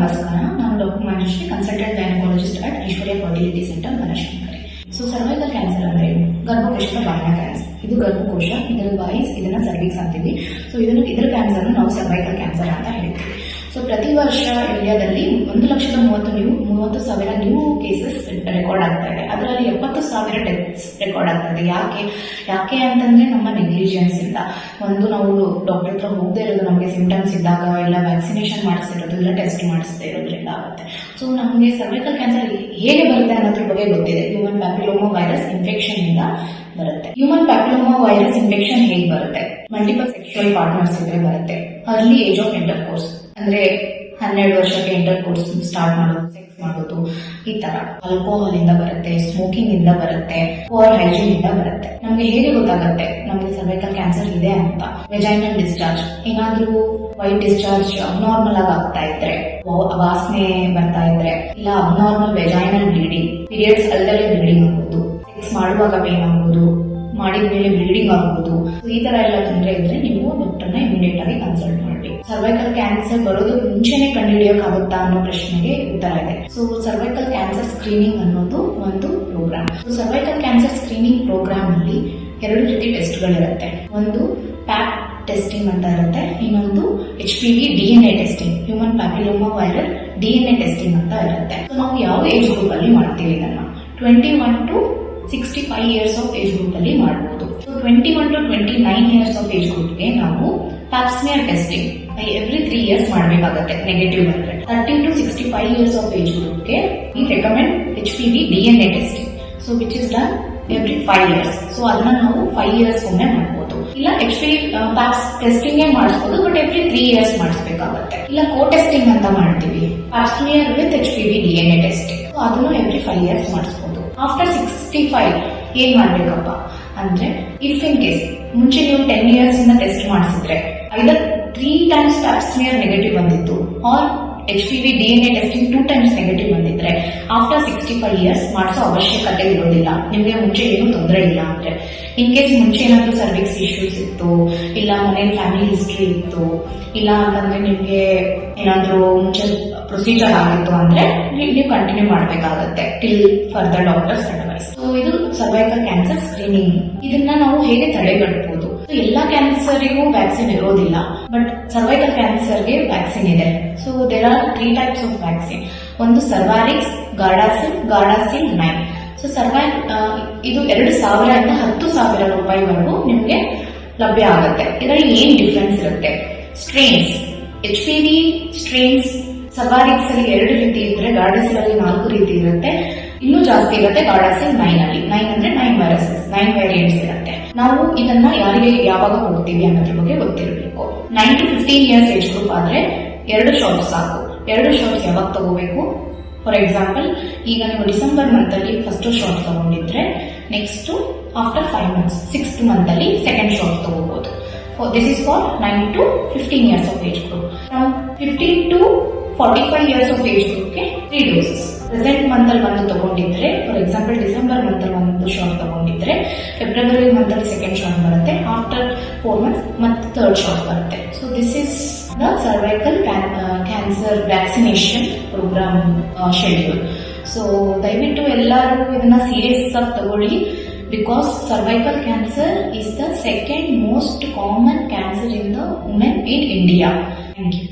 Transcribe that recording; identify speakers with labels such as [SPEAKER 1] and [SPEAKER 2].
[SPEAKER 1] ನಮಸ್ಕಾರ. ನಾನು doctor Manjushree, consultant gynaecologist at Aishwarya fertility centre, Banashankari. So cervical cancer ಅಂದ್ರೆ ಗರ್ಭಕೋಶದ ಬಾಯಿನ cancer. ಇದು ಗರ್ಭಕೋಶ, ಇದರ ಬಾಯಿಸ್, ಇದನ್ನ ಸರ್ವಿಕ್ಸ್ ಅಂತೀವಿ. ಸೊ ಇದರ ಕ್ಯಾನ್ಸರ್ ನಾವು ಸರ್ವೈಕಲ್ ಕ್ಯಾನ್ಸರ್ ಅಂತ ಹೇಳ್ತೀವಿ. ಸೊ ಪ್ರತಿ ವರ್ಷ ಇಂಡಿಯಾದಲ್ಲಿ 1,30,000 ನ್ಯೂ ಕೇಸಸ್ ರೆಕಾರ್ಡ್ ಆಗ್ತಾ ಇದೆ. ಅದರಲ್ಲಿ 70,000 ಡೆತ್ಸ್ ರೆಕಾರ್ಡ್ ಆಗ್ತಾ ಇದೆ. ಯಾಕೆ ಅಂತಂದ್ರೆ ನಮ್ಮ ನೆಗ್ಲಿಜೆನ್ಸ್ ಇಂದ. ನಾವು ಡಾಕ್ಟರ್ ಹತ್ರ ಹೋಗದೆ ಇರೋದು, ನಮಗೆ ಸಿಂಪ್ಟಮ್ಸ್ ಇದ್ದಾಗ, ಇಲ್ಲ ವ್ಯಾಕ್ಸಿನೇಷನ್ ಮಾಡಿಸ್ತಿರೋದು, ಇಲ್ಲ ಟೆಸ್ಟ್ ಮಾಡಿಸ್ತಾ ಇರೋದ್ರಿಂದ ಆಗುತ್ತೆ. ಸೊ ನಮಗೆ ಸರ್ವೈಕಲ್ ಕ್ಯಾನ್ಸರ್ ಹೇಗೆ ಬರುತ್ತೆ ಅನ್ನೋದ್ರ ಬಗ್ಗೆ ಗೊತ್ತಿದೆ. ಹ್ಯೂಮನ್ ಪ್ಯಾಪಿಲೋಮಾ ವೈರಸ್ ಇನ್ಫೆಕ್ಷನ್ ಇಂದ ಬರುತ್ತೆ. ಹ್ಯೂಮನ್ ಪ್ಯಾಪಿಲೋಮಾ ವೈರಸ್ ಇನ್ಫೆಕ್ಷನ್ ಹೇಗೆ ಬರುತ್ತೆ? ಮಲ್ಟಿಪಲ್ ಸೆಕ್ಷುವಲ್ ಪಾರ್ಟ್ನರ್ಸ್ ಇದ್ರೆ ಬರುತ್ತೆ. Early age of inter course ಅಂದ್ರೆ 12 ವರ್ಷಕ್ಕೆ ಇಂಟರ್ ಕೋರ್ಸ್ ಸ್ಟಾರ್ಟ್ ಮಾಡೋದು, ಸೆಕ್ಸ್ ಮಾಡೋದು, ಈ ತರ. ಆಲ್ಕೋಹಾಲ್ ಇಂದ ಬರುತ್ತೆ, ಸ್ಮೋಕಿಂಗ್ ಇಂದ ಬರುತ್ತೆ, ಪೂರ್ ಹೈಜೀನ್ ಇಂದ ಬರುತ್ತೆ. ನಮ್ಗೆ ಹೇಗೆ ಗೊತ್ತಾಗುತ್ತೆ ನಮ್ಗೆ ಸರ್ವೈಕಲ್ ಕ್ಯಾನ್ಸರ್ ಇದೆ ಅಂತ? ವೆಜೈನಲ್ ಡಿಸ್ಚಾರ್ಜ್, ಏನಾದ್ರೂ ವೈಟ್ ಡಿಸ್ಚಾರ್ಜ್ ಅಬ್ನಾರ್ಮಲ್ ಆಗಿ ಆಗ್ತಾ ಇದ್ರೆ, ವಾಸನೆ ಬರ್ತಾ ಇದ್ರೆ, ಇಲ್ಲ ಅಬ್ನಾರ್ಮಲ್ ವೆಜೈನಲ್ ಬ್ಲೀಡಿಂಗ್, ಪೀರಿಯಡ್ಸ್ ಅಲ್ಲದೆ ಬ್ಲೀಡಿಂಗ್ ಆಗ್ಬೋದು, ಸೆಕ್ಸ್ ಮಾಡುವಾಗ ಪೇನ್ ಆಗ್ಬೋದು, ಮಾಡಿದ್ಮೇಲೆ ಬ್ಲೀಡಿಂಗ್ ಆಗ್ಬೋದು, ಈ ತರ ಎಲ್ಲ ತೊಂದರೆ ಇದ್ರೆ ನೀವು ಡಾಕ್ಟರ್ನ ಇಮಿಡಿಯೇಟ್ ಆಗಿ ಕನ್ಸಲ್ಟ್ ಮಾಡಿ. ಸರ್ವೈಕಲ್ ಕ್ಯಾನ್ಸರ್ ಬರೋದು ಮುಂಚೆನೆ ಕಂಡುಹಿಡಿಯೋಕ್ಕಾಗುತ್ತಾ ಅನ್ನೋ ಪ್ರಶ್ನೆಗೆ ಉತ್ತರ ಇದೆ. ಸೊ ಸರ್ವೈಕಲ್ ಕ್ಯಾನ್ಸರ್ ಸ್ಕ್ರೀನಿಂಗ್ ಅನ್ನೋದು ಒಂದು program. Cervical cancer screening program ಅಲ್ಲಿ 2 ರೀತಿ ಟೆಸ್ಟ್ಗಳಿರುತ್ತೆ. ಒಂದು ಪ್ಯಾಪ್ ಟೆಸ್ಟಿಂಗ್ ಅಂತ ಇರುತ್ತೆ, ಇನ್ನೊಂದು HPV DNA testing, human papilloma viral DNA testing ಅಂತ ಇರುತ್ತೆ. ಸೊ ನಾವು ಯಾವ ಏಜ್ ಗ್ರೂಪ್ ಅಲ್ಲಿ ಮಾಡ್ತೀವಿ ಇದನ್ನ? 21 to 65 years of age group ಅಲ್ಲಿ ಮಾಡಬಹುದು. 21 to 29 ಇಯರ್ಸ್ ಆಫ್ ಏಜ್ ಗ್ರೂಪ್ಗೆ ನಾವು ಪ್ಯಾಪ್ಸ್ಮಿಯರ್ ಟೆಸ್ಟಿಂಗ್ ಎವ್ರಿ 3 ಇಯರ್ಸ್ ಮಾಡಬೇಕಾಗುತ್ತೆ, ನೆಗೆಟಿವ್ ಬಂದ್ರೆ. 30 to 65 ಇಯರ್ಸ್ ಆಫ್ ಏಜ್ ಗ್ರೂಪ್ಗೆ we recommend HPV DNA testing, so which is done every 5 years. So ಅದನ್ನ ನಾವು 5 ಇಯರ್ಸ್ ಒಮ್ಮೆ ಮಾಡಬಹುದು. ಇಲ್ಲ HPV ಪ್ಯಾಪ್ಸ್ ಟೆಸ್ಟಿಂಗ್ ಮಾಡಿಸಬಹುದು, ಬಟ್ ಎವ್ರಿ 3 ಇಯರ್ಸ್ ಮಾಡಿಸಬೇಕಾಗುತ್ತೆ. ಇಲ್ಲ ಕೋ ಟೆಸ್ಟಿಂಗ್ ಅಂತ ಮಾಡ್ತೀವಿ, pap smear with HPV DNA testing, so ಅದನ್ನು ಎವ್ರಿ 5 ಇಯರ್ಸ್ ಮಾಡಿಸಬಹುದು. ಆಫ್ಟರ್ 65 ಏನ್ ಮಾಡ್ಬೇಕಪ್ಪ ಅಂದ್ರೆ, ಇಫ್ ಇನ್ ಕೇಸ್ ಮುಂಚೆ ನೀವು 10 ಇಯರ್ಸ್ ಇಂದ ಟೆಸ್ಟ್ ಮಾಡಿಸಿದ್ರೆ, ಐದರ್ 3 times ಪ್ಯಾಪ್ಸ್ಮಿಯರ್ ನೆಗೆಟಿವ್ ಬಂದಿತ್ತು, or HPV DNA testing 2 times negative ಬಂದಿದ್ರೆ, ಆಫ್ಟರ್ 65 ಇಯರ್ಸ್ ಮಾಡಿಸೋ ಅವಶ್ಯಕತೆ ಇರೋದಿಲ್ಲ. ನಿಮ್ಗೆ ಮುಂಚೆ ಏನು ತೊಂದರೆ ಇಲ್ಲ ಅಂದ್ರೆ. ಇನ್ ಕೇಸ್ ಮುಂಚೆ ಏನಾದ್ರೂ ಸರ್ವಿಕ್ಸ್ ಇಶ್ಯೂಸ್ ಇತ್ತು, ಇಲ್ಲ ಮನೇಲಿ ಫ್ಯಾಮಿಲಿ ಹಿಸ್ಟ್ರಿ ಇತ್ತು, ಇಲ್ಲ ಅಂತಂದ್ರೆ ನಿಮ್ಗೆ ಏನಾದ್ರೂ ಮುಂಚೆ ಪ್ರೊಸೀಜರ್ ಆಗಿತ್ತು ಅಂದ್ರೆ ನೀವು ಕಂಟಿನ್ಯೂ ಮಾಡಬೇಕಾಗತ್ತೆ till further doctors advice. So ಇದು ಸರ್ವೈಕಲ್ ಕ್ಯಾನ್ಸರ್ ಸ್ಕ್ರೀನಿಂಗ್. ಇದನ್ನ ನಾವು ಹೇಗೆ ತಡೆಗಟ್ಟಬಹುದು? ಎಲ್ಲಾ ಕ್ಯಾನ್ಸರ್ಗೂ ವ್ಯಾಕ್ಸಿನ್ ಇರೋದಿಲ್ಲ, ಬಟ್ ಸರ್ವೈಕಲ್ ಕ್ಯಾನ್ಸರ್ಗೆ ವ್ಯಾಕ್ಸಿನ್ ಇದೆ. So there are 3 types of vaccine. ಒಂದು ಸರ್ವಾರಿಕ್ಸ್, ಗಾರ್ಡಾಸಿಲ್ 9. ಸೊ ಇದು 2,000 ಇಂದ 10,000 ರೂಪಾಯಿವರೆಗೂ ನಿಮ್ಗೆ ಲಭ್ಯ ಆಗುತ್ತೆ. ಇದರಲ್ಲಿ ಏನ್ ಡಿಫ್ರೆನ್ಸ್ ಇರುತ್ತೆ? ಸ್ಟ್ರೇನ್ಸ್, HPV ಸ್ಟ್ರೇನ್ಸ್ ಸರ್ವಾರಿಕ್ಸ್ ಅಲ್ಲಿ 2 ರೀತಿ ಇದ್ರೆ, ಗಾರ್ಡಾಸಿಲ್ ಅಲ್ಲಿ 4 ರೀತಿ ಇರುತ್ತೆ. ಇನ್ನೂ ಜಾಸ್ತಿ ಇರುತ್ತೆ ಗಾರ್ಡಾಸಿಲ್ 9 ಅಲ್ಲಿ. 9 ಅಂದ್ರೆ 9 ವೈರಸಸ್, 9 ವೇರಿಯಂಟ್ಸ್ ಇರುತ್ತೆ. ನಾವು ಇದನ್ನ ಯಾರಿಗೆ ಯಾವಾಗ ಕೊಡ್ತೀವಿ ಅನ್ನೋದ್ರ ಬಗ್ಗೆ ಗೊತ್ತಿರಬೇಕು. 9 to 15 ಇಯರ್ಸ್ ಏಜ್ ಗ್ರೂಪ್ ಆದ್ರೆ 2 ಶಾಟ್ಸ್ ಸಾಕು. 2 ಶಾಟ್ಸ್ ಯಾವಾಗ ತಗೋಬೇಕು? ಫಾರ್ ಎಕ್ಸಾಂಪಲ್, ಈಗ ನೀವು ಡಿಸೆಂಬರ್ ಮಂತ್ ಅಲ್ಲಿ ಫಸ್ಟ್ ಶಾಟ್ ತಗೊಂಡಿದ್ರೆ, next after 5 months 6th month ಅಲ್ಲಿ ಸೆಕೆಂಡ್ ಶಾಟ್ ತಗೋಬಹುದು. This is for 9 to 15 years of age group. From 15 to 45 years of age ಗ್ರೂಪ್ಗೆ 3 ಡೋಸಸ್. ಪ್ರೆಸೆಂಟ್ ಮಂತ್ ಅಲ್ಲಿ ಒಂದು ತಗೊಂಡಿದ್ರೆ, ಫಾರ್ ಎಕ್ಸಾಂಪಲ್ ಡಿಸೆಂಬರ್ ಮಂತ್ ಅಲ್ಲಿ ಒಂದು ಶಾಟ್ ತಗೊಂಡಿದ್ರೆ, ಫೆಬ್ರವರಿ ಮಂತ್ ಅಲ್ಲಿ ಸೆಕೆಂಡ್ ಶಾಟ್ ಬರುತ್ತೆ. ಆಫ್ಟರ್ 4 months ಮತ್ತೆ 3rd ಶಾಟ್ ಬರುತ್ತೆ. So this is the cervical cancer vaccination program schedule. So ದಯವಿಟ್ಟು ಎಲ್ಲರೂ ಇದನ್ನ ಸೀರಿಯಸ್ ಆಗಿ ತಗೊಳ್ಳಿ, because cervical cancer is the second most common cancer in the women in India. Thank you.